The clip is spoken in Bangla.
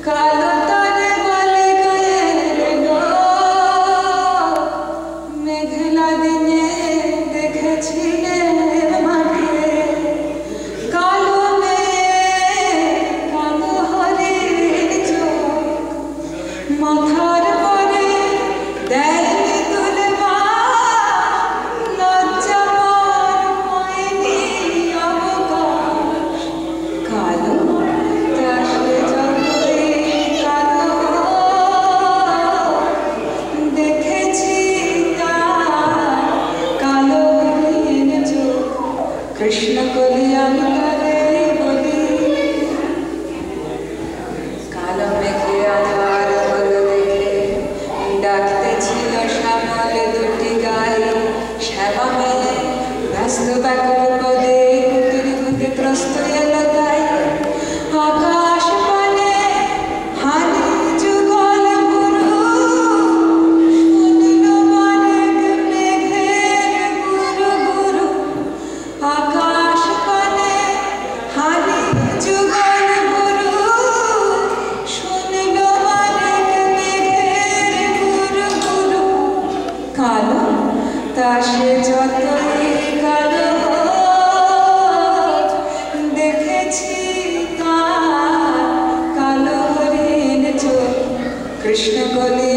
কালো তারে বলে গায়ের গো, মেঘলা দিনে দেখেছিলে মাঠে কালো মেঘ, কালো হরিণ চোখ, মাথার পরে দেয়নি তুলবার, লজ্জা পার হয়নি অবকাশ। কালো তাসে যতই কালো দেখেছি তার কালো হরিণ চোখ। কৃষ্ণ কলিয়ানো রে বলি, কালো মেঘে আধার হলো দেখে ডাকতেছিল শ্যামল দুটি গায়ে। শ্যামা মেয়ে ব্যস্ত ব্যাকুল পদে কুতুরিভূতে ত্রস্ত এলো তাই। আকাশ পানে হানি যুগল গুরু, শুনল মানিক মেঘের গুরু গুরু। আকাশ পানে হানি যুগল গুরু, শুনল মানিক মেঘের গুরু গুরু। কালো তাসে যতই কালো দেখেছি তার কালো হরিণ চোখ। কৃষ্ণ কলি